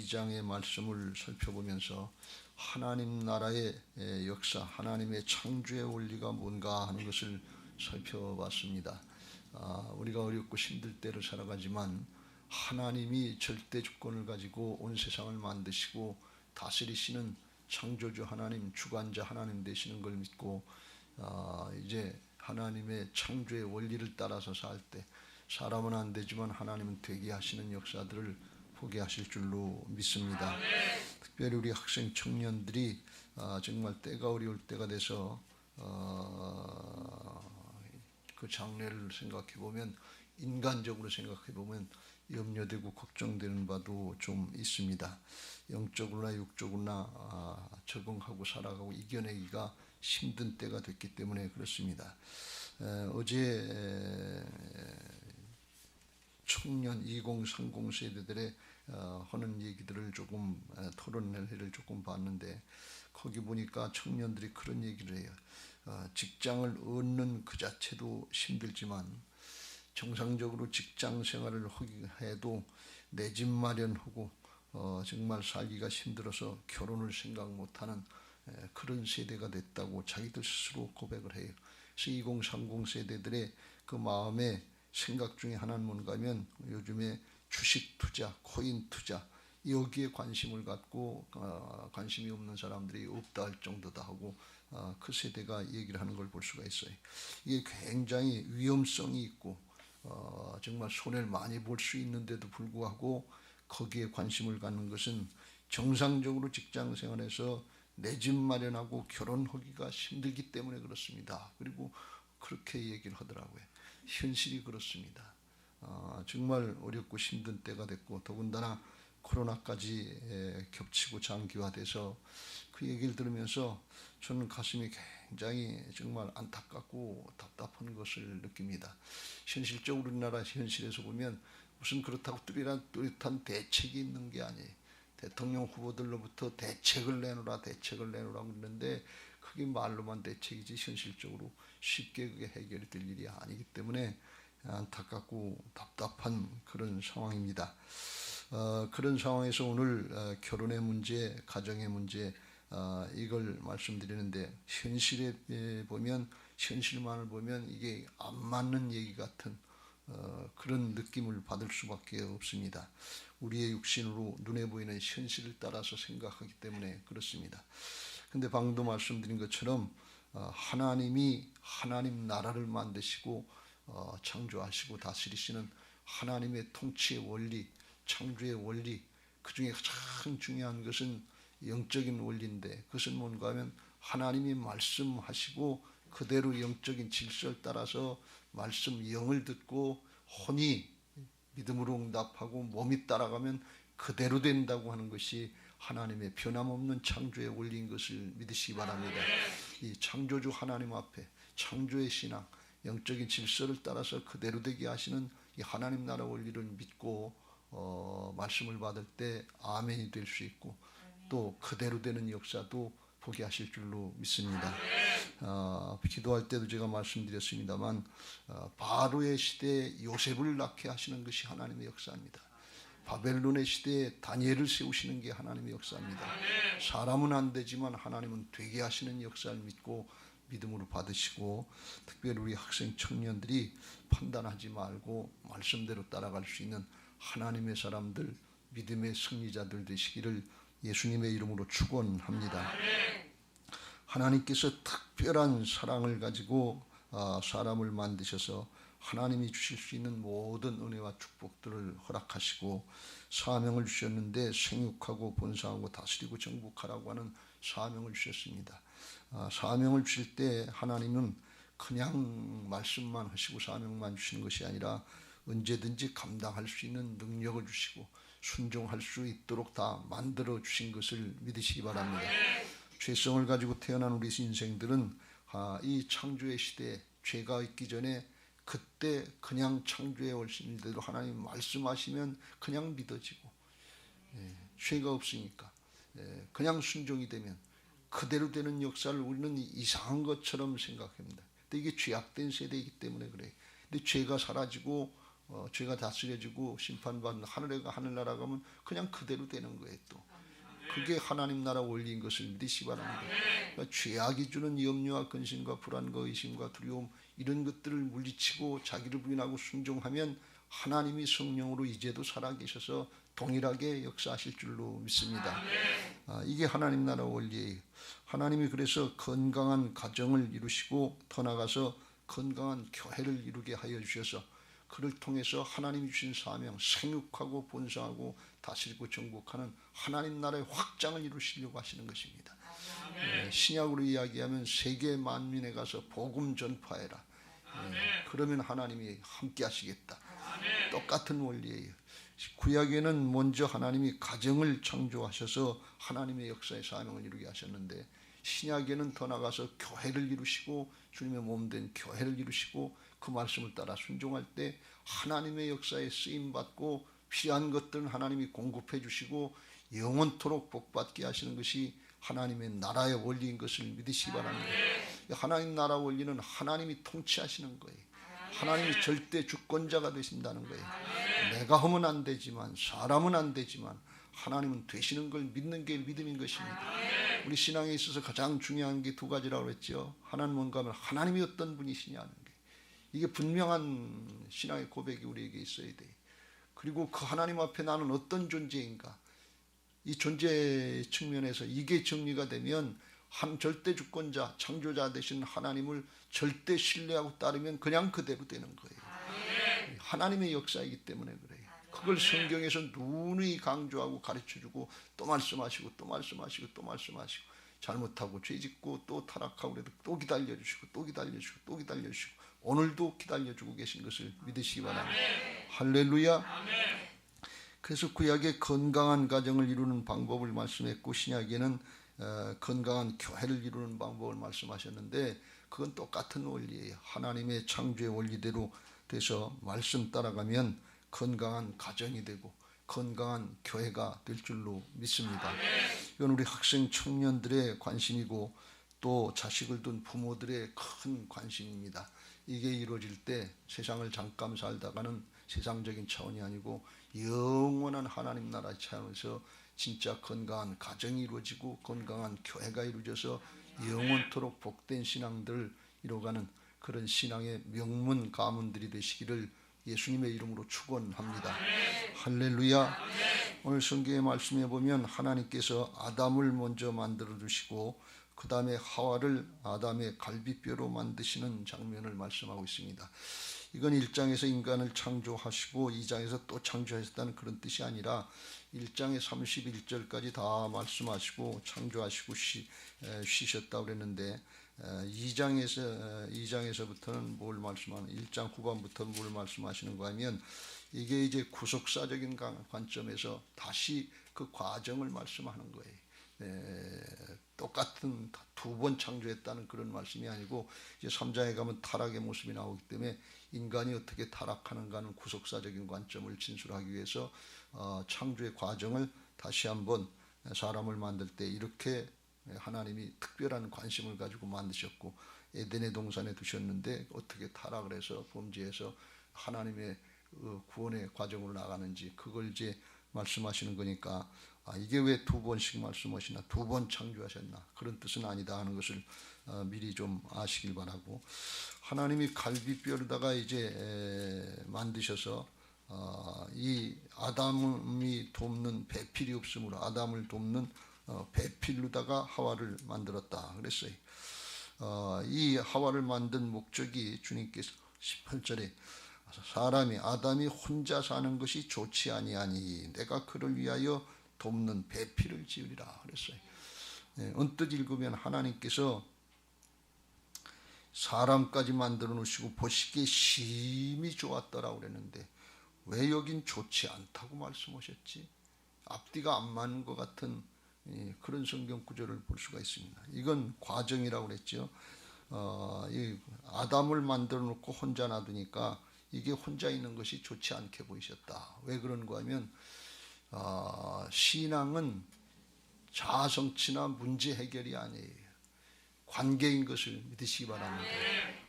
12장의 말씀을 살펴보면서 하나님 나라의 역사, 하나님의 창조의 원리가 뭔가 하는 것을 살펴봤습니다. 우리가 어렵고 힘들 때를 살아가지만 하나님이 절대 주권을 가지고 온 세상을 만드시고 다스리시는 창조주 하나님, 주관자 하나님 되시는 걸 믿고 이제 하나님의 창조의 원리를 따라서 살 때 사람은 안 되지만 하나님은 되게 하시는 역사들을 보게 하실 줄로 믿습니다. 특별히 우리 학생 청년들이 정말 때가 어려울 때가 돼서 그 장래를 생각해 보면, 인간적으로 생각해 보면 염려되고 걱정되는 바도 좀 있습니다. 영적으로나 육적으로나 적응하고 살아가고 이겨내기가 힘든 때가 됐기 때문에 그렇습니다. 어제 청년 2030 세대들의 하는 얘기들을 조금 토론회를 조금 봤는데, 거기 보니까 청년들이 그런 얘기를 해요. 직장을 얻는 그 자체도 힘들지만 정상적으로 직장 생활을 해도 내 집 마련하고 정말 살기가 힘들어서 결혼을 생각 못하는 그런 세대가 됐다고 자기들 스스로 고백을 해요. 그래서 2030 세대들의 그 마음의 생각 중에 하나는 뭔가 하면 요즘에 주식 투자, 코인 투자, 여기에 관심을 갖고 관심이 없는 사람들이 없다 할 정도다 하고 그 세대가 얘기를 하는 걸 볼 수가 있어요. 이게 굉장히 위험성이 있고 정말 손해를 많이 볼 수 있는데도 불구하고 거기에 관심을 갖는 것은 정상적으로 직장 생활에서 내 집 마련하고 결혼하기가 힘들기 때문에 그렇습니다. 그리고 그렇게 얘기를 하더라고요. 현실이 그렇습니다. 정말 어렵고 힘든 때가 됐고, 더군다나 코로나까지 겹치고 장기화돼서 그 얘기를 들으면서 저는 가슴이 굉장히 정말 안타깝고 답답한 것을 느낍니다. 현실적으로 우리나라 현실에서 보면 무슨 그렇다고 뚜렷한 대책이 있는 게 아니에요. 대통령 후보들로부터 대책을 내놓으라 그러는데 그게 말로만 대책이지 현실적으로 쉽게 그게 해결이 될 일이 아니기 때문에 안타깝고 답답한 그런 상황입니다. 그런 상황에서 오늘 결혼의 문제, 가정의 문제, 이걸 말씀드리는데, 현실에 보면, 현실만을 보면 이게 안 맞는 얘기 같은 그런 느낌을 받을 수밖에 없습니다. 우리의 육신으로 눈에 보이는 현실을 따라서 생각하기 때문에 그렇습니다. 근데 방금 말씀드린 것처럼 하나님이 하나님 나라를 만드시고 창조하시고 다스리시는 하나님의 통치의 원리, 창조의 원리, 그 중에 가장 중요한 것은 영적인 원리인데, 그것은 뭔가 하면 하나님이 말씀하시고 그대로 영적인 질서를 따라서 말씀 영을 듣고 혼이 믿음으로 응답하고 몸이 따라가면 그대로 된다고 하는 것이 하나님의 변함없는 창조의 원리인 것을 믿으시기 바랍니다. 이 창조주 하나님 앞에 창조의 신앙, 영적인 질서를 따라서 그대로 되게 하시는 이 하나님 나라 원리를 믿고 말씀을 받을 때 아멘이 될 수 있고, 또 그대로 되는 역사도 보게 하실 줄로 믿습니다. 기도할 때도 제가 말씀드렸습니다만 바로의 시대에 요셉을 낳게 하시는 것이 하나님의 역사입니다. 바벨론의 시대에 다니엘을 세우시는 게 하나님의 역사입니다. 사람은 안 되지만 하나님은 되게 하시는 역사를 믿고 믿음으로 받으시고, 특별히 우리 학생 청년들이 판단하지 말고 말씀대로 따라갈 수 있는 하나님의 사람들, 믿음의 승리자들 되시기를 예수님의 이름으로 축원합니다. 하나님께서 특별한 사랑을 가지고 사람을 만드셔서 하나님이 주실 수 있는 모든 은혜와 축복들을 허락하시고 사명을 주셨는데, 생육하고 번성하고 다스리고 정복하라고 하는 사명을 주셨습니다. 사명을 주실 때 하나님은 그냥 말씀만 하시고 사명만 주시는 것이 아니라 언제든지 감당할 수 있는 능력을 주시고 순종할 수 있도록 다 만들어 주신 것을 믿으시기 바랍니다. 죄성을 가지고 태어난 우리 인생들은 이 창조의 시대에 죄가 있기 전에 그때 그냥 창조의 원리대로 하나님 말씀하시면 그냥 믿어지고, 죄가 없으니까 그냥 순종이 되면 그대로 되는 역사를 우리는 이상한 것처럼 생각합니다. 근데 이게 죄악된 세대이기 때문에 그래요. 근데 죄가 사라지고 죄가 다스려지고 심판받는 하늘나라 가면 그냥 그대로 되는 거예요. 또 그게 하나님 나라 원리인 것을 믿으시기 바랍니다. 그러니까 죄악이 주는 염려와 근심과 불안과 의심과 두려움 이런 것들을 물리치고 자기를 부인하고 순종하면 하나님이 성령으로 이제도 살아계셔서 동일하게 역사하실 줄로 믿습니다. 이게 하나님 나라 원리예요. 하나님이 그래서 건강한 가정을 이루시고 더 나아가서 건강한 교회를 이루게 하여 주셔서 그를 통해서 하나님이 주신 사명, 생육하고 번성하고 다스리고 정복하는 하나님 나라의 확장을 이루시려고 하시는 것입니다. 신약으로 이야기하면 세계 만민에 가서 복음 전파해라. 그러면 하나님이 함께 하시겠다. 똑같은 원리예요. 구약에는 먼저 하나님이 가정을 창조하셔서 하나님의 역사의 사명을 이루게 하셨는데 신약에는 더 나가서 교회를 이루시고 주님의 몸된 교회를 이루시고 그 말씀을 따라 순종할 때 하나님의 역사에 쓰임받고 필요한 것들은 하나님이 공급해 주시고 영원토록 복받게 하시는 것이 하나님의 나라의 원리인 것을 믿으시기 바랍니다. 하나님 나라 원리는 하나님이 통치하시는 거예요. 하나님이 절대 주권자가 되신다는 거예요. 내가 하면 안 되지만 사람은 안 되지만 하나님은 되시는 걸 믿는 게 믿음인 것입니다. 우리 신앙에 있어서 가장 중요한 게 두 가지라고 했죠. 하나는 뭔가 하면 하나님이 어떤 분이시냐는 게 이게 분명한 신앙의 고백이 우리에게 있어야 돼요. 그리고 그 하나님 앞에 나는 어떤 존재인가 이 존재 측면에서 이게 정리가 되면 한 절대 주권자 창조자 되신 하나님을 절대 신뢰하고 따르면 그냥 그대로 되는 거예요. 하나님의 역사이기 때문에 그래요. 그걸 성경에서 누누이 강조하고 가르쳐주고 또 말씀하시고 또 말씀하시고 또 말씀하시고 잘못하고 죄짓고 또 타락하고 그래도 또 기다려주시고 또 기다려주시고 또 기다려주시고 오늘도 기다려주고 계신 것을 믿으시기 바랍니다. 할렐루야. 그래서 구약의 건강한 가정을 이루는 방법을 말씀했고 신약에는 건강한 교회를 이루는 방법을 말씀하셨는데 그건 똑같은 원리예요. 하나님의 창조의 원리대로 돼서 말씀 따라가면 건강한 가정이 되고 건강한 교회가 될 줄로 믿습니다. 이건 우리 학생 청년들의 관심이고 또 자식을 둔 부모들의 큰 관심입니다. 이게 이루어질 때 세상을 잠깐 살다가는 세상적인 차원이 아니고 영원한 하나님 나라 차원에서 진짜 건강한 가정이 이루어지고 건강한 교회가 이루어져서 영원토록 복된 신앙들을 이루어가는 그런 신앙의 명문 가문들이 되시기를 예수님의 이름으로 축원합니다. 할렐루야. 오늘 성경의 말씀에 보면 하나님께서 아담을 먼저 만들어 주시고 그 다음에 하와를 아담의 갈비뼈로 만드시는 장면을 말씀하고 있습니다. 이건 1장에서 인간을 창조하시고 2장에서 또 창조하셨다는 그런 뜻이 아니라 1장의 31절까지 다 말씀하시고 창조하시고 쉬셨다고 그랬는데 2장에서부터는 뭘 말씀하는 1장 후반부터는 뭘 말씀하시는가 하면 이게 이제 구속사적인 관점에서 다시 그 과정을 말씀하는 거예요. 똑같은 두 번 창조했다는 그런 말씀이 아니고 이제 3장에 가면 타락의 모습이 나오기 때문에 인간이 어떻게 타락하는가는 구속사적인 관점을 진술하기 위해서 창조의 과정을 다시 한번 사람을 만들 때 이렇게 하나님이 특별한 관심을 가지고 만드셨고 에덴의 동산에 두셨는데 어떻게 타락을 해서 범죄해서 하나님의 구원의 과정으로 나가는지 그걸 이제 말씀하시는 거니까 이게 왜 두 번씩 말씀하시나 두 번 창조하셨나 그런 뜻은 아니다 하는 것을 미리 좀 아시길 바라고 하나님이 갈비뼈로다가 이제 만드셔서 이 아담이 돕는 배필이 없으므로 아담을 돕는 배필로다가 하와를 만들었다 그랬어요. 이 하와를 만든 목적이 주님께서 18절에 아담이 혼자 사는 것이 좋지 아니하니 내가 그를 위하여 돕는 배필을 지으리라 그랬어요. 언뜻 읽으면 하나님께서 사람까지 만들어 놓으시고 보시기에 심히 좋았더라고 그랬는데 왜 여긴 좋지 않다고 말씀하셨지? 앞뒤가 안 맞는 것 같은 그런 성경 구절을 볼 수가 있습니다. 이건 과정이라고 그랬죠. 이 아담을 만들어 놓고 혼자 놔두니까 이게 혼자 있는 것이 좋지 않게 보이셨다. 왜 그런가 하면 신앙은 자아 성취나 문제 해결이 아니에요. 관계인 것을 믿으시기 바랍니다.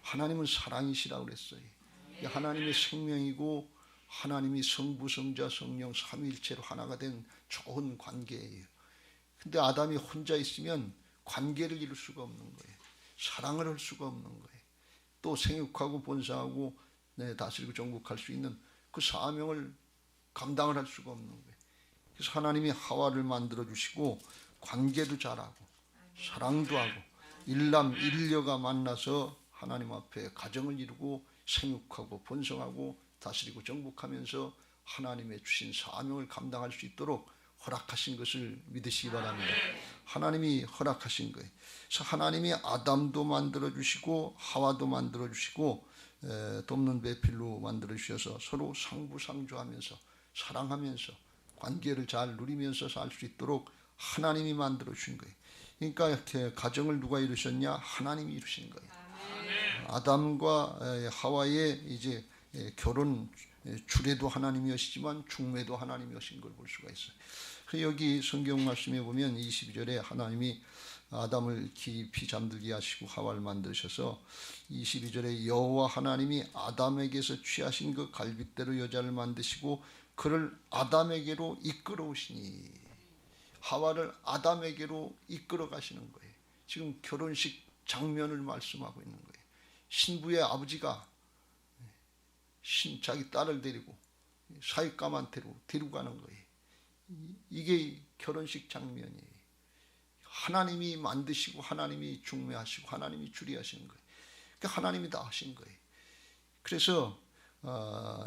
하나님은 사랑이시라고 그랬어요. 하나님의 생명이고 하나님이 성부, 성자, 성령 삼위일체로 하나가 된 좋은 관계예요. 근데 아담이 혼자 있으면 관계를 이룰 수가 없는 거예요. 사랑을 할 수가 없는 거예요. 또 생육하고 번성하고 다스리고 정복할 수 있는 그 사명을 감당을 할 수가 없는 거예요. 그래서 하나님이 하와를 만들어 주시고 관계도 잘하고 사랑도 하고 일남 일녀가 만나서 하나님 앞에 가정을 이루고 생육하고 번성하고 다스리고 정복하면서 하나님의 주신 사명을 감당할 수 있도록 허락하신 것을 믿으시기 바랍니다. 하나님이 허락하신 거예요. 그래서 하나님이 아담도 만들어 주시고 하와도 만들어 주시고 돕는 배필로 만들어 주셔서 서로 상부상조하면서 사랑하면서 관계를 잘 누리면서 살 수 있도록 하나님이 만들어 주신 거예요. 그러니까 이렇게 가정을 누가 이루셨냐? 하나님이 이루신 거예요. 아담과 하와의 이제 결혼 주례도 하나님이었지만 중매도 하나님이신 걸 볼 수가 있어요. 여기 성경 말씀에 보면 22절에 하나님이 아담을 깊이 잠들게 하시고 하와를 만드셔서 22절에 여호와 하나님이 아담에게서 취하신 그 갈빗대로 여자를 만드시고 그를 아담에게로 이끌어 오시니, 하와를 아담에게로 이끌어 가시는 거예요. 지금 결혼식 장면을 말씀하고 있는 거예요. 신부의 아버지가 자기 딸을 데리고 사윗감한테로 데리고 가는 거예요. 이게 결혼식 장면이에요. 하나님이 만드시고 하나님이 중매하시고 하나님이 주리하시는 거예요. 그러니까 하나님이 다 하신 거예요. 그래서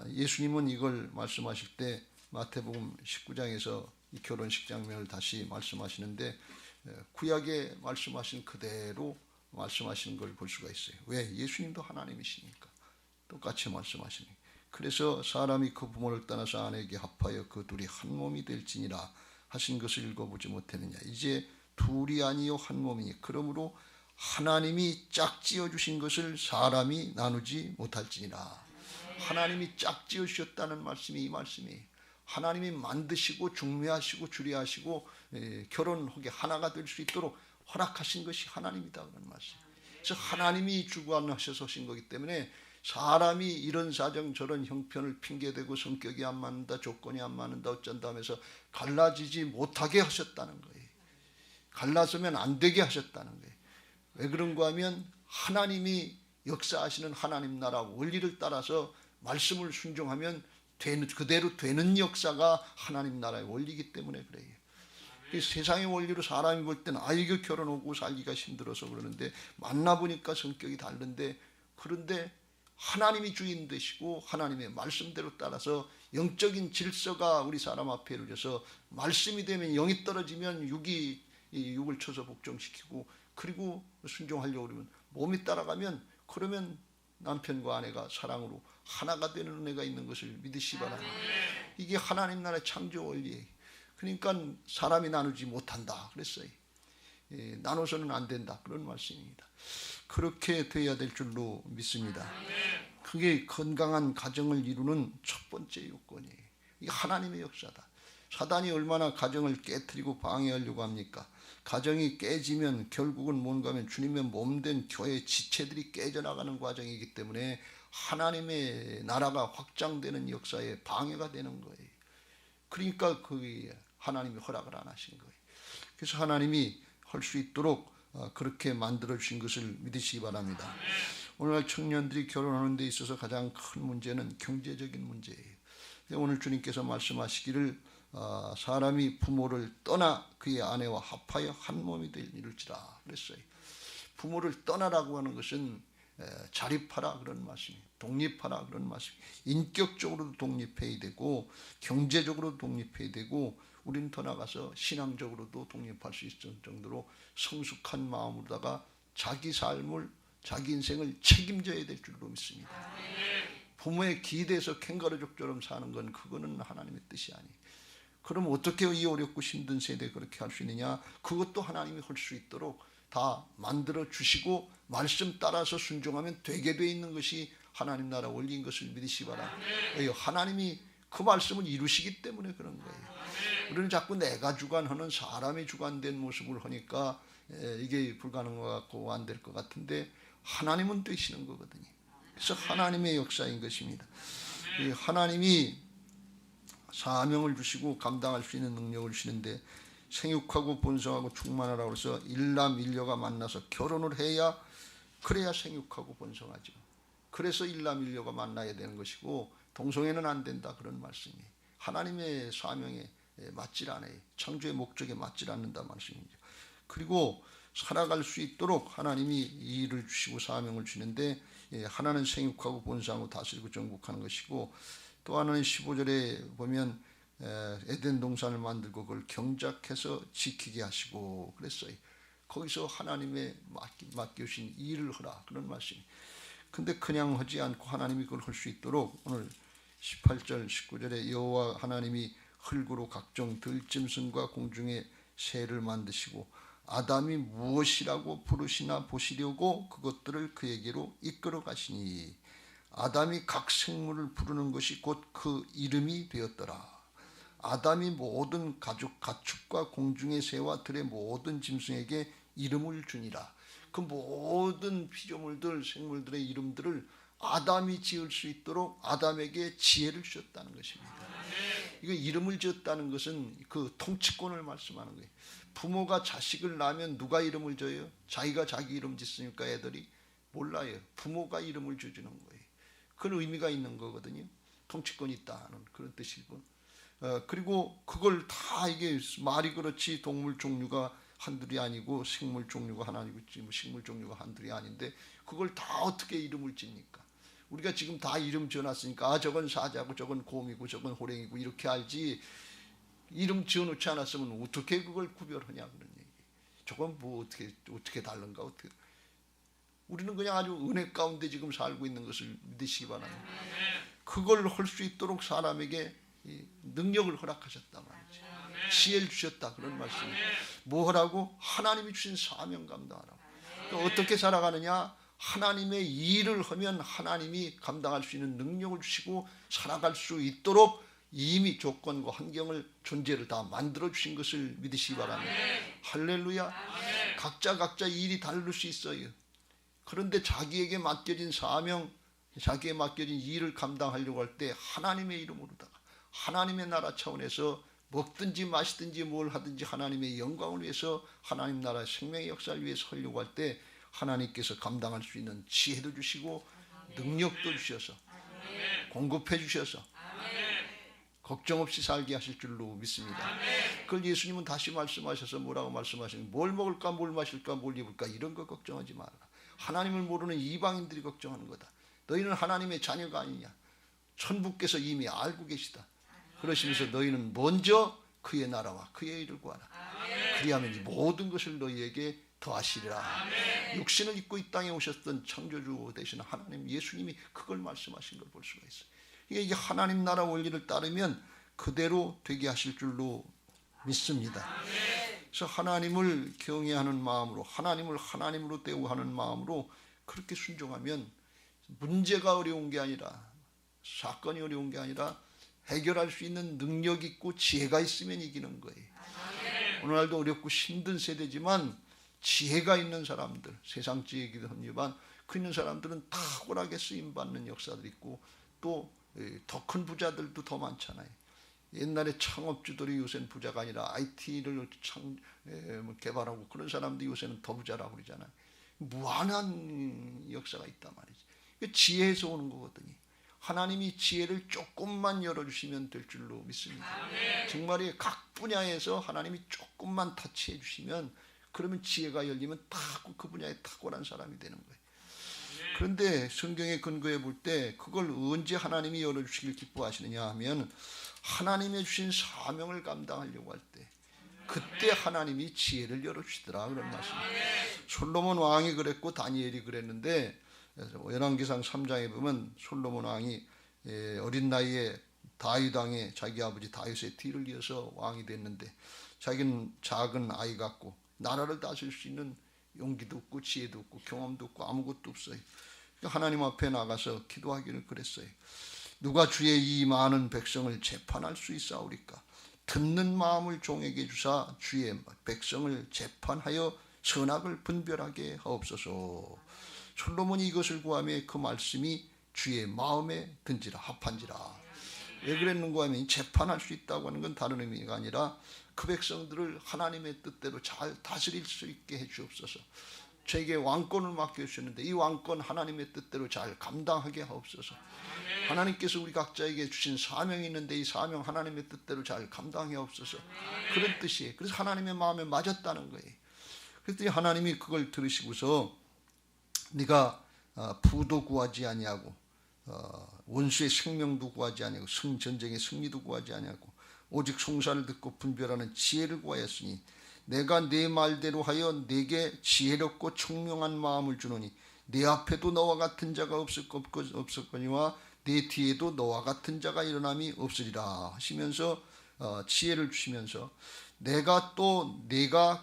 예수님은 이걸 말씀하실 때 마태복음 19장에서 이 결혼식 장면을 다시 말씀하시는데 구약에 말씀하신 그대로 말씀하시는 걸 볼 수가 있어요. 왜? 예수님도 하나님이시니까 똑같이 말씀하시니까. 그래서 사람이 그 부모를 떠나서 아내에게 합하여 그 둘이 한 몸이 될지니라 하신 것을 읽어보지 못했느냐. 이제 둘이 아니요 한 몸이니 그러므로 하나님이 짝지어 주신 것을 사람이 나누지 못할지니라. 하나님이 짝지어 주셨다는 말씀이 이 말씀이에요. 하나님이 만드시고 중매하시고 주리하시고 결혼하게 하나가 될 수 있도록 허락하신 것이 하나님이다 그런 말씀. 그래서 하나님이 주관하셔서 하신 거기 때문에 사람이 이런 사정 저런 형편을 핑계대고 성격이 안 맞는다, 조건이 안 맞는다 어쩐다 하면서 갈라지지 못하게 하셨다는 거예요. 갈라서면 안 되게 하셨다는 거예요. 왜 그런가 하면 하나님이 역사하시는 하나님 나라 원리를 따라서 말씀을 순종하면 그대로 되는 역사가 하나님 나라의 원리이기 때문에 그래요. 세상의 원리로 사람이 볼 때는 이거 결혼하고 살기가 힘들어서 그러는데 만나보니까 성격이 다른데, 그런데 하나님이 주인 되시고 하나님의 말씀대로 따라서 영적인 질서가 우리 사람 앞에 이루어져서 말씀이 되면 영이 떨어지면 육이 육을 쳐서 복종시키고, 그리고 순종하려고 그러면 몸이 따라가면, 그러면 남편과 아내가 사랑으로 하나가 되는 은혜가 있는 것을 믿으시기 바랍니다. 이게 하나님 나라의 창조 원리예요. 그러니까 사람이 나누지 못한다 그랬어요. 나눠서는 안 된다 그런 말씀입니다. 그렇게 돼야 될 줄로 믿습니다. 그게 건강한 가정을 이루는 첫 번째 요건이에요. 이게 하나님의 역사다. 사단이 얼마나 가정을 깨트리고 방해하려고 합니까? 가정이 깨지면 결국은 뭔가 하면 주님의 몸된 교회 지체들이 깨져나가는 과정이기 때문에 하나님의 나라가 확장되는 역사에 방해가 되는 거예요. 그러니까 그 하나님이 허락을 안 하신 거예요. 그래서 하나님이 할 수 있도록 그렇게 만들어 주신 것을 믿으시기 바랍니다. 오늘날 청년들이 결혼하는 데 있어서 가장 큰 문제는 경제적인 문제예요. 오늘 주님께서 말씀하시기를 사람이 부모를 떠나 그의 아내와 합하여 한 몸이 이룰지라 그랬어요. 부모를 떠나라고 하는 것은 자립하라 그런 말씀이에요. 독립하라 그런 말씀이에요. 인격적으로도 독립해야 되고 경제적으로도 독립해야 되고, 우리는 더 나가서 신앙적으로도 독립할 수 있을 정도로 성숙한 마음으로다가 자기 삶을 자기 인생을 책임져야 될 줄로 믿습니다. 부모의 기대에서 캥거루족처럼 사는 건 그거는 하나님의 뜻이 아니에요. 그럼 어떻게 이 어렵고 힘든 세대에 그렇게 할 수 있느냐? 그것도 하나님이 할 수 있도록 다 만들어 주시고 말씀 따라서 순종하면 되게 돼 있는 것이 하나님 나라 원리인 것을 믿으시기 바랍니다. 하나님이 그 말씀을 이루시기 때문에 그런 거예요. 우리는 자꾸 내가 주관하는 사람이 주관된 모습을 하니까 이게 불가능한 것 같고 안 될 것 같은데 하나님은 되시는 거거든요. 그래서 하나님의 역사인 것입니다. 이 하나님이 사명을 주시고 감당할 수 있는 능력을 주시는데 생육하고 번성하고 충만하라고 해서 일남일녀가 만나서 결혼을 해야 그래야 생육하고 번성하죠. 그래서 일남일녀가 만나야 되는 것이고 동성애는 안 된다 그런 말씀이 하나님의 사명에 맞질 않아요. 창조의 목적에 맞질 않는다 말씀이죠. 그리고 살아갈 수 있도록 하나님이 이 일을 주시고 사명을 주는데 하나는 생육하고 번성하고 다스리고 정복하는 것이고 또 하나는 15절에 보면 에덴 동산을 만들고 그걸 경작해서 지키게 하시고 그랬어요. 거기서 하나님의 맡겨주신 일을 하라 그런 말씀이. 근데 그냥 하지 않고 하나님이 그걸 할 수 있도록 오늘 18절 19절에 여호와 하나님이 흙으로 각종 들짐승과 공중의 새를 만드시고 아담이 무엇이라고 부르시나 보시려고 그것들을 그에게로 이끌어 가시니 아담이 각 생물을 부르는 것이 곧 그 이름이 되었더라. 아담이 모든 가축과 공중의 새와 들의 모든 짐승에게 이름을 주니라. 그 모든 피조물들 생물들의 이름들을 아담이 지을 수 있도록 아담에게 지혜를 주셨다는 것입니다. 이거 이름을 지었다는 것은 그 통치권을 말씀하는 거예요. 부모가 자식을 낳으면 누가 이름을 줘요? 자기가 자기 이름 짓습니까? 애들이 몰라요. 부모가 이름을 주는 거예요. 그런 의미가 있는 거거든요. 통치권이 있다는 그런 뜻이고 그리고 그걸 다 이게 말이 그렇지 동물 종류가 한둘이 아니고 생물 종류가 하나이고 식물 종류가 한둘이 아닌데 그걸 다 어떻게 이름을 짓니까? 우리가 지금 다 이름 지어놨으니까 저건 사자고 저건 곰이고 저건 호랭이고 이렇게 알지 이름 지어놓지 않았으면 어떻게 그걸 구별하냐 그런 얘기. 저건 뭐 어떻게 다른가 어떻게. 우리는 그냥 아주 은혜 가운데 지금 살고 있는 것을 믿으시기 바랍니다. 그걸 할 수 있도록 사람에게 능력을 허락하셨다 말이지. 지혜를 주셨다 그런 말씀이. 뭐 하라고? 하나님이 주신 사명 감당하라고. 또 어떻게 살아가느냐? 하나님의 일을 하면 하나님이 감당할 수 있는 능력을 주시고 살아갈 수 있도록 이미 조건과 환경을 존재를 다 만들어 주신 것을 믿으시기 바랍니다. 할렐루야. 각자 일이 다를 수 있어요. 그런데 자기에게 맡겨진 사명, 자기에게 맡겨진 일을 감당하려고 할 때 하나님의 이름으로다가 하나님의 나라 차원에서 먹든지 마시든지 뭘 하든지 하나님의 영광을 위해서 하나님 나라의 생명의 역사를 위해서 하려고 할 때 하나님께서 감당할 수 있는 지혜도 주시고 능력도 주셔서 공급해 주셔서 걱정 없이 살게 하실 줄로 믿습니다. 그걸 예수님은 다시 말씀하셔서 뭐라고 말씀하시는 뭘 먹을까 뭘 마실까 뭘 입을까 이런 거 걱정하지 마라. 하나님을 모르는 이방인들이 걱정하는 거다. 너희는 하나님의 자녀가 아니냐. 천부께서 이미 알고 계시다. 그러시면서 너희는 먼저 그의 나라와 그의 일을 구하라. 그리하면 이 모든 것을 너희에게 더하시리라. 육신을 입고 이 땅에 오셨던 창조주 되시는 하나님 예수님이 그걸 말씀하신 걸 볼 수가 있어요. 이게 하나님 나라 원리를 따르면 그대로 되게 하실 줄로 믿습니다. 그래서 하나님을 경외하는 마음으로 하나님을 하나님으로 대우하는 마음으로 그렇게 순종하면 문제가 어려운 게 아니라 사건이 어려운 게 아니라 해결할 수 있는 능력 있고 지혜가 있으면 이기는 거예요. 오늘날도 어렵고 힘든 세대지만 지혜가 있는 사람들, 세상 지혜이기도 합니다만 그 있는 사람들은 탁월하게 쓰임받는 역사들이 있고 또 더 큰 부자들도 더 많잖아요. 옛날에 창업주들이 요새는 부자가 아니라 IT를 개발하고 그런 사람들이 요새는 더 부자라고 그러잖아요. 무한한 역사가 있단 말이지. 지혜에서 오는 거거든요. 하나님이 지혜를 조금만 열어주시면 될 줄로 믿습니다. 정말이 각 분야에서 하나님이 조금만 터치해 주시면 그러면 지혜가 열리면 다 그 분야에 탁월한 사람이 되는 거예요. 그런데 성경에 근거해 볼 때 그걸 언제 하나님이 열어주시길 기뻐하시느냐 하면 하나님의 주신 사명을 감당하려고 할 때 그때 하나님이 지혜를 열어주시더라 그런 말씀입니다. 솔로몬 왕이 그랬고 다니엘이 그랬는데 열왕기상 3장에 보면 솔로몬 왕이 어린 나이에 다윗 왕의 자기 아버지 다윗의 뒤를 이어서 왕이 됐는데 자기는 작은 아이 같고 나라를 다스릴 수 있는 용기도 없고 지혜도 없고 경험도 없고 아무것도 없어요. 하나님 앞에 나가서 기도하기를 그랬어요. 누가 주의 이 많은 백성을 재판할 수 있사오리까? 듣는 마음을 종에게 주사 주의 백성을 재판하여 선악을 분별하게 하옵소서. 솔로몬이 이것을 구하며 그 말씀이 주의 마음에 든지라 합한지라. 왜 그랬는가 하면 재판할 수 있다고 하는 건 다른 의미가 아니라 그 백성들을 하나님의 뜻대로 잘 다스릴 수 있게 해 주옵소서. 저에게 왕권을 맡겨주셨는데 이 왕권 하나님의 뜻대로 잘 감당하게 하옵소서. 하나님께서 우리 각자에게 주신 사명이 있는데 이 사명 하나님의 뜻대로 잘 감당해 없어서 그런 뜻이에요. 그래서 하나님의 마음에 맞았다는 거예요. 그랬더니 하나님이 그걸 들으시고서 네가 부도 구하지 아니하고 원수의 생명도 구하지 아니하고 전쟁의 승리도 구하지 아니하고 오직 송사를 듣고 분별하는 지혜를 구하였으니 내가 네 말대로 하여 네게 지혜롭고 총명한 마음을 주노니 네 앞에도 너와 같은 자가 없었거니와 네 뒤에도 너와 같은 자가 일어남이 없으리라 하시면서 지혜를 주시면서 내가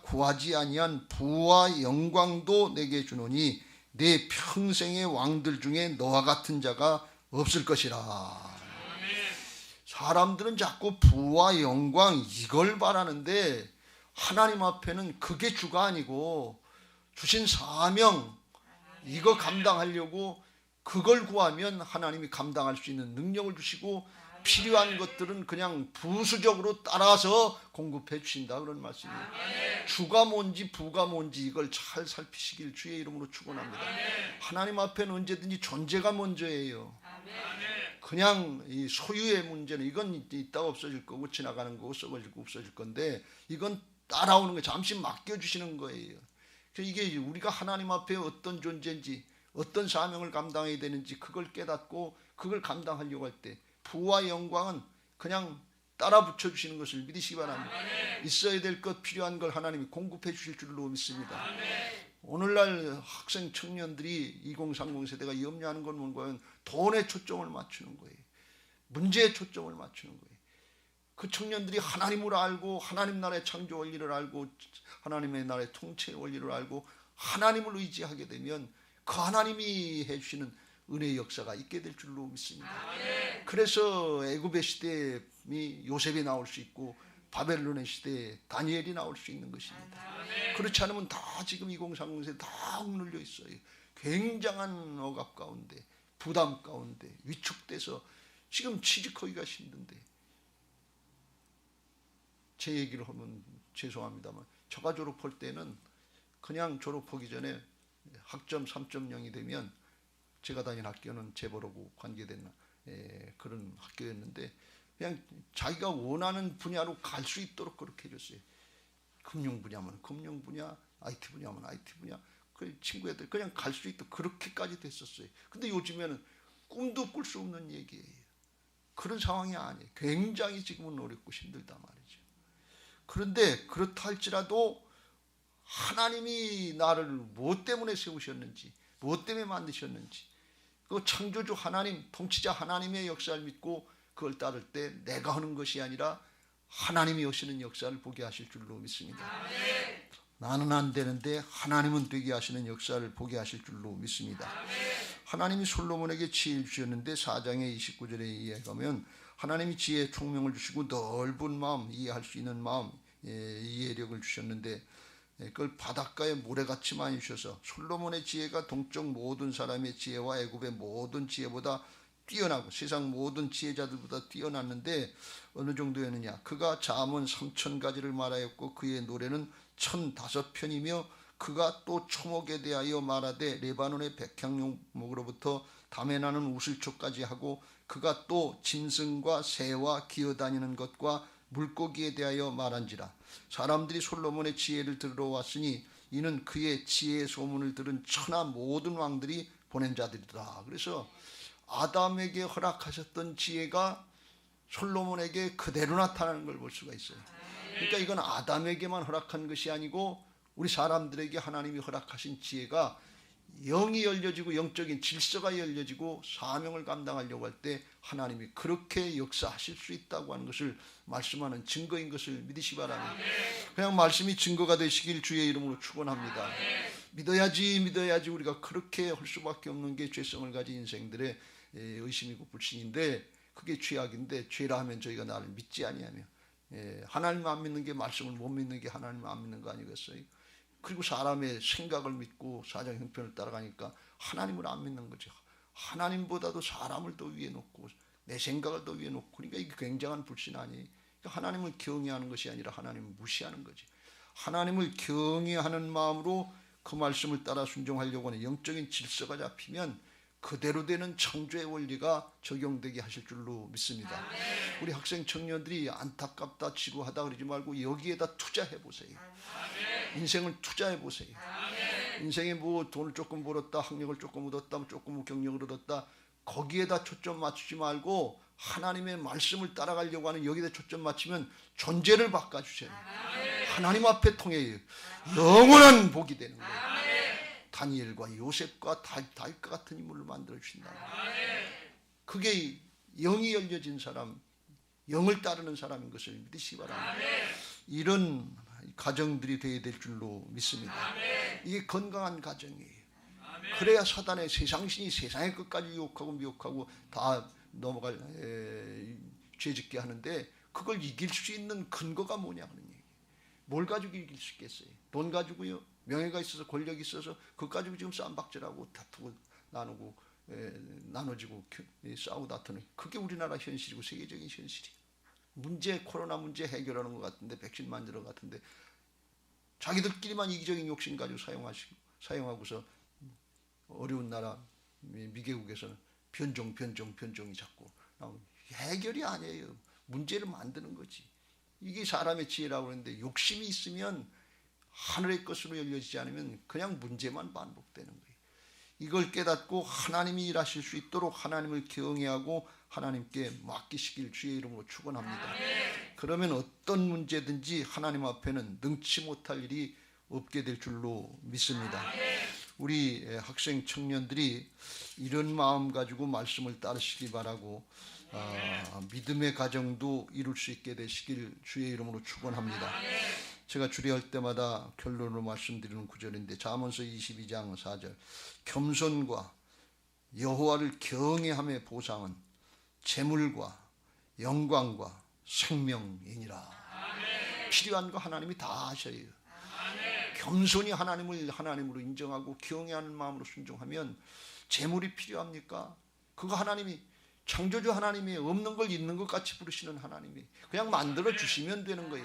구하지 아니한 부와 영광도 내게 주노니 내 평생의 왕들 중에 너와 같은 자가 없을 것이라. 사람들은 자꾸 부와 영광 이걸 바라는데 하나님 앞에는 그게 주가 아니고 주신 사명 이거 감당하려고 그걸 구하면 하나님이 감당할 수 있는 능력을 주시고 필요한 것들은 그냥 부수적으로 따라서 공급해 주신다 그런 말씀이에요. 주가 뭔지 부가 뭔지 이걸 잘 살피시길 주의 이름으로 축원합니다. 하나님 앞에는 언제든지 존재가 먼저예요. 그냥 이 소유의 문제는 이건 있다가 없어질 거고 지나가는 거고 썩어지고 없어질 건데 이건 따라오는 거 잠시 맡겨주시는 거예요. 그래서 이게 우리가 하나님 앞에 어떤 존재인지 어떤 사명을 감당해야 되는지 그걸 깨닫고 그걸 감당하려고 할 때 부와 영광은 그냥 따라 붙여주시는 것을 믿으시기 바랍니다. 있어야 될 것 필요한 걸 하나님이 공급해 주실 줄로 믿습니다. 오늘날 학생 청년들이 2030 세대가 염려하는 건 뭔가요? 돈에 초점을 맞추는 거예요. 문제에 초점을 맞추는 거예요. 그 청년들이 하나님을 알고 하나님 나라의 창조 원리를 알고 하나님의 나라의 통치 원리를 알고 하나님을 의지하게 되면 그 하나님이 해주시는 은혜의 역사가 있게 될 줄로 믿습니다. 그래서 애굽의 시대에 요셉이 나올 수 있고 바벨론의 시대에 다니엘이 나올 수 있는 것입니다. 그렇지 않으면 다 지금 2030 세대 다 억눌려 있어요. 굉장한 억압 가운데 부담 가운데 위축돼서 지금 취직하기가 힘든데 제 얘기를 하면 죄송합니다만 저가 졸업할 때는 그냥 졸업하기 전에 학점 3.0이 되면 제가 다닌 학교는 재벌하고 관계된 그런 학교였는데 그냥 자기가 원하는 분야로 갈 수 있도록 그렇게 해줬어요. 금융 분야면 금융 분야, IT 분야면 IT 분야. 그 친구 애들 그냥 갈 수 있도록 그렇게까지 됐었어요. 근데 요즘에는 꿈도 꿀 수 없는 얘기예요. 그런 상황이 아니에요. 굉장히 지금은 어렵고 힘들단 말이죠. 그런데 그렇다 할지라도 하나님이 나를 무엇 때문에 세우셨는지 무엇 때문에 만드셨는지 그 창조주 하나님 통치자 하나님의 역사를 믿고 그걸 따를 때 내가 하는 것이 아니라 하나님이 하시는 역사를 보게 하실 줄로 믿습니다. 나는 안 되는데 하나님은 되게 하시는 역사를 보게 하실 줄로 믿습니다. 하나님이 솔로몬에게 지혜를 주셨는데 4장의 29절에 이해하면 하나님이 지혜의 총명을 주시고 넓은 마음 이해할 수 있는 마음 이해력을 주셨는데 그걸 바닷가에 모래같이 많이 주셔서 솔로몬의 지혜가 동쪽 모든 사람의 지혜와 애굽의 모든 지혜보다 뛰어나고 세상 모든 지혜자들보다 뛰어났는데 어느 정도였느냐. 그가 잠언 3000가지를 말하였고 그의 노래는 1005편이며 그가 또 초목에 대하여 말하되 레바논의 백향목으로부터 담에 나는 우슬초까지 하고 그가 또 짐승과 새와 기어다니는 것과 물고기에 대하여 말한지라. 사람들이 솔로몬의 지혜를 들으러 왔으니 이는 그의 지혜의 소문을 들은 천하 모든 왕들이 보낸 자들이다. 그래서 아담에게 허락하셨던 지혜가 솔로몬에게 그대로 나타나는 걸 볼 수가 있어요. 그러니까 이건 아담에게만 허락한 것이 아니고 우리 사람들에게 하나님이 허락하신 지혜가 영이 열려지고 영적인 질서가 열려지고 사명을 감당하려고 할 때 하나님이 그렇게 역사하실 수 있다고 하는 것을 말씀하는 증거인 것을 믿으시 바랍니다. 그냥 말씀이 증거가 되시길 주의 이름으로 축원합니다. 믿어야지 우리가 그렇게 할 수밖에 없는 게 죄성을 가진 인생들의 의심이고 불신인데 그게 죄악인데 죄라 하면 저희가 나를 믿지 아니하며 하나님 안 믿는 게 말씀을 못 믿는 게 하나님 안 믿는 거 아니겠어요? 그리고 사람의 생각을 믿고 사정 형편을 따라가니까 하나님을 안 믿는 거죠. 하나님보다도 사람을 더 위에 놓고 내 생각을 더 위에 놓고, 그러니까 이게 굉장한 불신 아니에요. 그러니까 하나님을 경외하는 것이 아니라 하나님을 무시하는 거지. 하나님을 경외하는 마음으로 그 말씀을 따라 순종하려고 하는 영적인 질서가 잡히면 그대로 되는 창조의 원리가 적용되게 하실 줄로 믿습니다. 우리 학생 청년들이 안타깝다 지루하다 그러지 말고 여기에다 투자해 보세요. 인생을 투자해 보세요. 인생에 뭐 돈을 조금 벌었다, 학력을 조금 얻었다, 조금 경력을 얻었다, 거기에다 초점 맞추지 말고 하나님의 말씀을 따라가려고 하는 여기다 초점 맞추면 존재를 바꿔주세요. 하나님 앞에 통해 영원한 복이 되는 거예요. 다니엘과 요셉과 다윗과 같은 인물을 만들어 주신다. 그게 영이 열려진 사람, 영을 따르는 사람인 것을 믿으시기 바랍니다. 이런 가정들이 되어야 될 줄로 믿습니다. 이게 건강한 가정이에요. 그래야 사단의 세상신이 세상의 끝까지 유혹하고 미혹하고 다 넘어갈 죄짓게 하는데, 그걸 이길 수 있는 근거가 뭐냐 그런 얘기예요. 뭘 가지고 이길 수 있겠어요? 돈 가지고요? 명예가 있어서 권력이 있어서 그것 가지고 지금 싸움박질하고 다투고 나누고 나눠지고 싸우고 다투는, 그게 우리나라 현실이고 세계적인 현실이에요. 문제, 코로나 문제 해결하는 것 같은데, 백신 만드는 것 같은데 자기들끼리만 이기적인 욕심 가지고 사용하고서 어려운 나라 미개국에서는 변종이 자꾸 나오는, 해결이 아니에요. 문제를 만드는 거지. 이게 사람의 지혜라고 하는데, 욕심이 있으면 하늘의 것으로 열려지지 않으면 그냥 문제만 반복되는 거예요. 이걸 깨닫고 하나님이 일하실 수 있도록 하나님을 경외하고 하나님께 맡기시길 주의 이름으로 축원합니다. 그러면 어떤 문제든지 하나님 앞에는 능치 못할 일이 없게 될 줄로 믿습니다. 우리 학생 청년들이 이런 마음 가지고 말씀을 따르시기 바라고, 믿음의 가정도 이룰 수 있게 되시길 주의 이름으로 축원합니다. 제가 주례할 때마다 결론으로 말씀드리는 구절인데, 잠언서 22장 4절, 겸손과 여호와를 경외함의 보상은 재물과 영광과 생명이니라. 필요한 거 하나님이 다 하셔요. 겸손히 하나님을 하나님으로 인정하고 경외하는 마음으로 순종하면 재물이 필요합니까? 그거 하나님이, 창조주 하나님이 없는 걸 있는 것 같이 부르시는 하나님이 그냥 만들어 주시면 되는 거예요.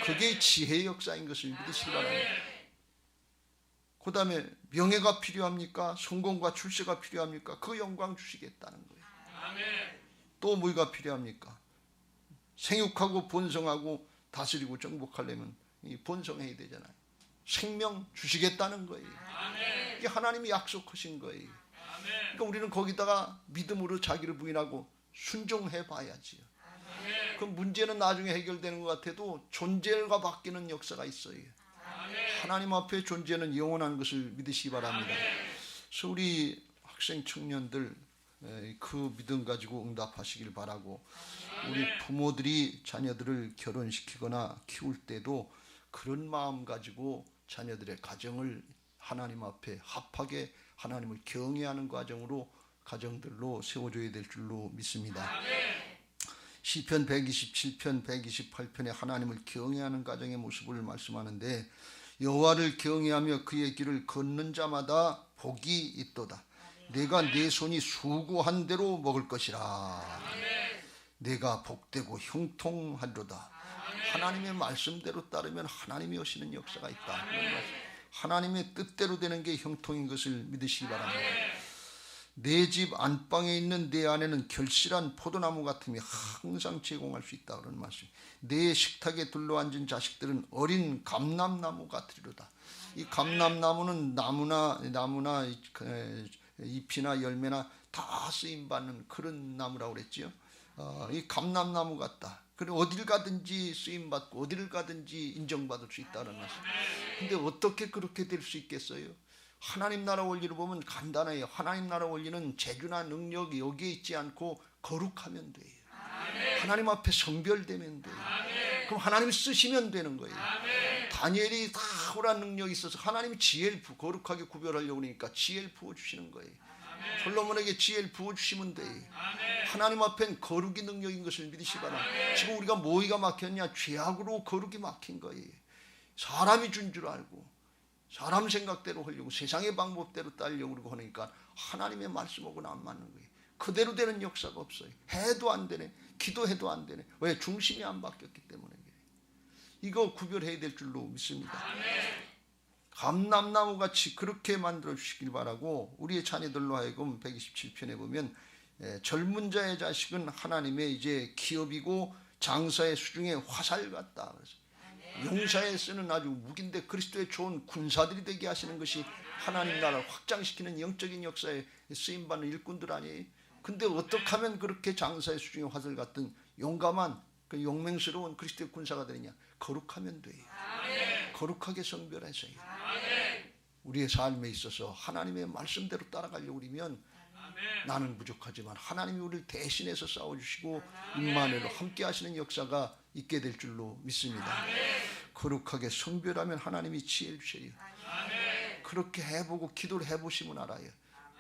그게 지혜의 역사인 것을 믿으시기 바랍니다. 그 다음에 명예가 필요합니까? 성공과 출세가 필요합니까? 그 영광 주시겠다는 거예요. 또 뭐가 필요합니까? 생육하고 번성하고 다스리고 정복하려면 번성해야 되잖아요. 생명 주시겠다는 거예요. 이게 하나님이 약속하신 거예요. 그러니까 우리는 거기다가 믿음으로 자기를 부인하고 순종해 봐야지요. 그 문제는 나중에 해결되는 것 같아도 존재가 바뀌는 역사가 있어요. 하나님 앞에 존재는 영원한 것을 믿으시기 바랍니다. 그래서 우리 학생 청년들 그 믿음 가지고 응답하시길 바라고, 우리 부모들이 자녀들을 결혼시키거나 키울 때도 그런 마음 가지고 자녀들의 가정을 하나님 앞에 합하게 하나님을 경외하는 과정으로 가정들로 세워줘야 될 줄로 믿습니다. 시편 127편 128편에 하나님을 경외하는 가정의 모습을 말씀하는데, 여호와를 경외하며 그의 길을 걷는 자마다 복이 있도다. 내가 내 손이 수고한 대로 먹을 것이라. 내가 복되고 형통하리로다. 하나님의 말씀대로 따르면 하나님이 하시는 역사가 있다. 하나님의 뜻대로 되는 게 형통인 것을 믿으시기 바랍니다. 내 집 안방에 있는 내 아내는 결실한 포도나무 같으며 항상 제공할 수 있다 그런 말씀. 내 식탁에 둘러앉은 자식들은 어린 감람나무 같으리로다. 이 감람나무는 나무나 잎이나 열매나 다 쓰임 받는 그런 나무라고 그랬지요. 이 감람나무 같다. 그리고 어딜 가든지 쓰임 받고 어딜 가든지 인정받을 수 있다는 말씀. 근데 어떻게 그렇게 될 수 있겠어요? 하나님 나라 원리를 보면 간단해요. 하나님 나라 원리는 재주나 능력이 여기에 있지 않고 거룩하면 돼요. 하나님 앞에 성별되면 돼요. 그럼 하나님이 쓰시면 되는 거예요. 다니엘이 탁월한 능력이 있어서 하나님이 지혜를 거룩하게 구별하려고 하니까 지혜를 부어주시는 거예요. 솔로몬에게 지혜를 부어주시면 돼요. 하나님 앞엔 거룩이 능력인 것을 믿으시기 바랍니다. 지금 우리가 뭐가 막혔냐? 죄악으로 거룩이 막힌 거예요. 사람이 준 줄 알고 사람 생각대로 하려고 세상의 방법대로 따르려고 그러고 하니까 하나님의 말씀하고는 안 맞는 거예요. 그대로 되는 역사가 없어요. 해도 안 되네. 기도해도 안 되네. 왜? 중심이 안 바뀌었기 때문에. 이거 구별해야 될 줄로 믿습니다. 감람나무 같이 그렇게 만들어 주시길 바라고, 우리의 자녀들로 하여금 127편에 보면 젊은 자의 자식은 하나님의 이제 기업이고 장사의 수중에 화살 같다. 그래서 용사에 쓰는 아주 무기인데 그리스도의 좋은 군사들이 되게 하시는 것이 하나님 나라를 확장시키는 영적인 역사에 쓰임받는 일꾼들 아니에요. 근데 어떻게 하면 그렇게 장사의 수중에 화살 같은 용감한 그 용맹스러운 그리스도의 군사가 되느냐? 거룩하면 돼요. 거룩하게 성별해서요. 우리의 삶에 있어서 하나님의 말씀대로 따라가려고 그러면 나는 부족하지만 하나님이 우리를 대신해서 싸워주시고 임마누엘로 함께 하시는 역사가 있게 될 줄로 믿습니다. 거룩하게 성별하면 하나님이 지혜 주셔요. 그렇게 해보고 기도를 해보시면 알아요.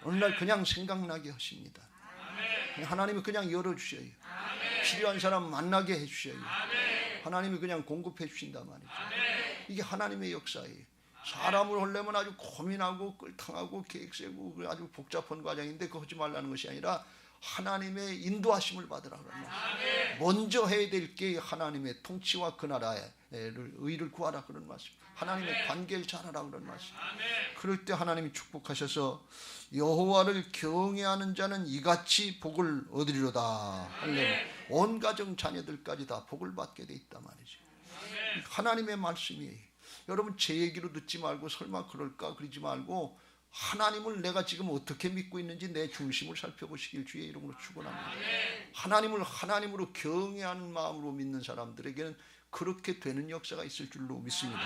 어느 날 그냥 생각나게 하십니다. 하나님이 그냥 열어주셔요. 필요한 사람 만나게 해주셔요. 하나님이 그냥 공급해 주신단 말이죠. 이게 하나님의 역사예요. 사람을 하려면 아주 고민하고 끌탕하고 계획 세우고 아주 복잡한 과정인데 그거 하지 말라는 것이 아니라 하나님의 인도하심을 받으라 그런 말씀. 먼저 해야 될 게 하나님의 통치와 그 나라의 의를 구하라 그런 말씀. 하나님의 관계를 잘하라 그런 말씀. 그럴 때 하나님이 축복하셔서 여호와를 경외하는 자는 이같이 복을 얻으리로다. 온 가정 자녀들까지 다 복을 받게 돼 있단 말이죠. 하나님의 말씀이에요. 여러분 제 얘기로 듣지 말고 설마 그럴까 그러지 말고 하나님을 내가 지금 어떻게 믿고 있는지 내 중심을 살펴보시길 주의 이름으로 축원합니다. 하나님을 하나님으로 경외하는 마음으로 믿는 사람들에게는 그렇게 되는 역사가 있을 줄로 믿습니다.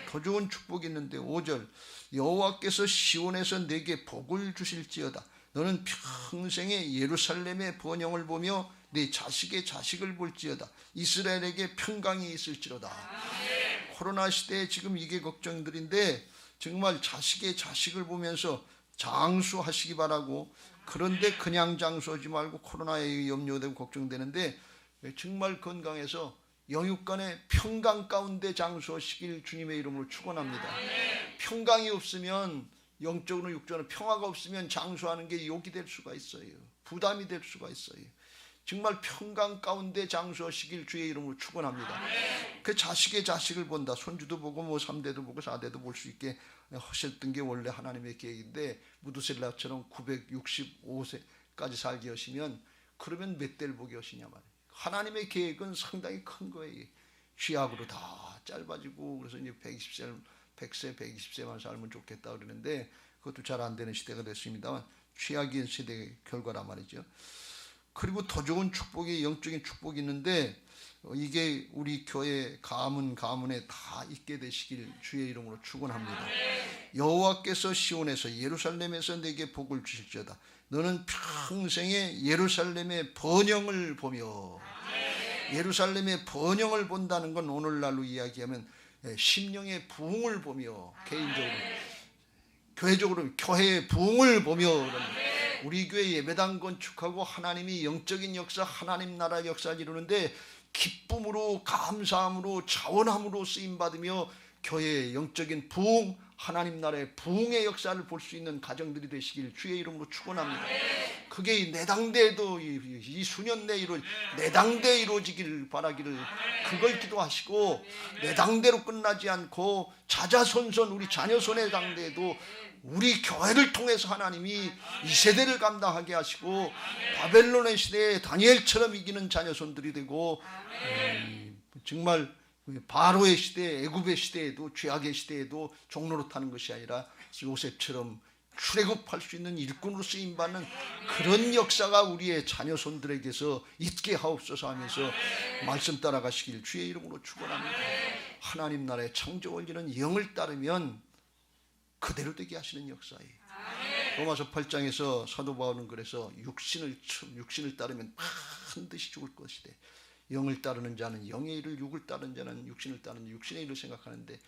더 좋은 축복이 있는데 5절 여호와께서 시온에서 내게 복을 주실지어다. 너는 평생에 예루살렘의 번영을 보며 내 자식의 자식을 볼지어다. 이스라엘에게 평강이 있을지로다. 코로나 시대에 지금 이게 걱정들인데 정말 자식의 자식을 보면서 장수하시기 바라고, 그런데 그냥 장수하지 말고 코로나에 염려되고 걱정되는데 정말 건강해서 영육간의 평강 가운데 장수하시길 주님의 이름으로 축원합니다. 평강이 없으면 영적으로 육적으로 평화가 없으면 장수하는 게 욕이 될 수가 있어요. 부담이 될 수가 있어요. 정말 평강 가운데 장수하시길 주의 이름으로 축원합니다. 그 자식의 자식을 본다. 손주도 보고 뭐 3대도 보고 4대도 볼 수 있게 하셨던 게 원래 하나님의 계획인데 무두셀라처럼 965세까지 살게 하시면 그러면 몇 대를 보게 하시냐 말이에요. 하나님의 계획은 상당히 큰 거예요. 취약으로 다 짧아지고 그래서 이제 100세, 120세만 살면 좋겠다 그러는데 그것도 잘 안 되는 시대가 됐습니다만 취약인 시대의 결과란 말이죠. 그리고 더 좋은 축복이 영적인 축복이 있는데 이게 우리 교회 가문에 다 있게 되시길 주의 이름으로 축원합니다. 여호와께서 시온에서 예루살렘에서 내게 복을 주실지어다. 너는 평생에 예루살렘의 번영을 보며, 예루살렘의 번영을 본다는 건 오늘날로 이야기하면 심령의 부흥을 보며, 개인적으로 교회적으로 교회의 부흥을 보며 우리 교회 예배당 건축하고 하나님이 영적인 역사, 하나님 나라 역사를 이루는데 기쁨으로 감사함으로 자원함으로 쓰임받으며 교회의 영적인 부흥, 하나님 나라의 부흥의 역사를 볼 수 있는 가정들이 되시길 주의 이름으로 축원합니다. 그게 내당대에도 이 수년 내에 내당대에 이루어지길 바라기를 그걸 기도하시고, 내당대로 끝나지 않고 자자손손 우리 자녀 손의 당대에도 우리 교회를 통해서 하나님이 이 세대를 감당하게 하시고 바벨론의 시대에 다니엘처럼 이기는 자녀손들이 되고 정말 바로의 시대, 애굽의 시대에도 죄악의 시대에도 종로로 타는 것이 아니라 요셉처럼 출애굽할 수 있는 일꾼으로 쓰임받는 그런 역사가 우리의 자녀손들에게서 있게 하옵소서 하면서 말씀 따라가시길 주의 이름으로 축원합니다. 하나님 나라의 창조 원리는 영을 따르면 그대로 되게 하시는 역사예요. 로마서 8장에서 사도 바울은 그래서 육신을 따르면 반드시 죽을 것이되 영을 따르는 자는 영의 일을, 육을 따르는 자는 육신을 따르는 육신의 일을 생각하는데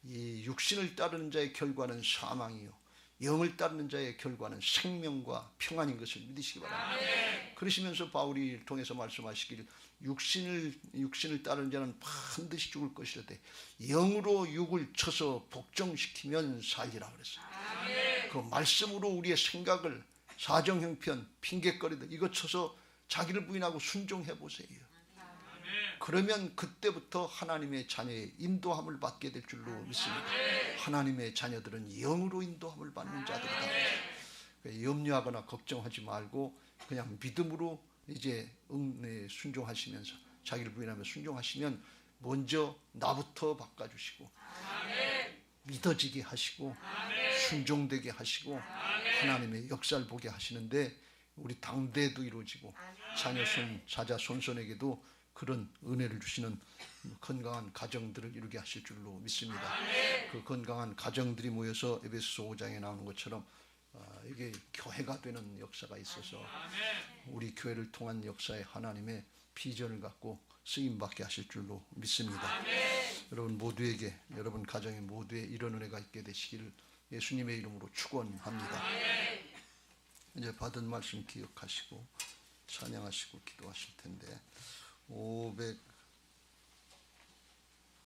이 육신을 따르는 자의 결과는 사망이요 영을 따르는 자의 결과는 생명과 평안인 것을 믿으시기 바랍니다. 그러시면서 바울이 통해서 말씀하시길 육신을 따르는 자는 반드시 죽을 것이라되 영으로 육을 쳐서 복종시키면 살리라 그랬어요. 그 말씀으로 우리의 생각을 사정형편, 핑계거리들 이거 쳐서 자기를 부인하고 순종해 보세요. 그러면 그때부터 하나님의 자녀의 인도함을 받게 될 줄로 믿습니다. 하나님의 자녀들은 영으로 인도함을 받는 자들이다. 염려하거나 걱정하지 말고 그냥 믿음으로 이제 순종하시면서 자기를 부인하며 순종하시면 먼저 나부터 바꿔주시고 믿어지게 하시고 순종되게 하시고 하나님의 역사를 보게 하시는데 우리 당대도 이루어지고 자자 손손에게도 그런 은혜를 주시는 건강한 가정들을 이루게 하실 줄로 믿습니다. 그 건강한 가정들이 모여서 에베소서 5장에 나오는 것처럼 이게 교회가 되는 역사가 있어서 우리 교회를 통한 역사에 하나님의 비전을 갖고 쓰임받게 하실 줄로 믿습니다. 여러분 모두에게 여러분 가정의 모두에 이런 은혜가 있게 되시기를 예수님의 이름으로 축원합니다. 이제 받은 말씀 기억하시고 찬양하시고 기도하실 텐데 500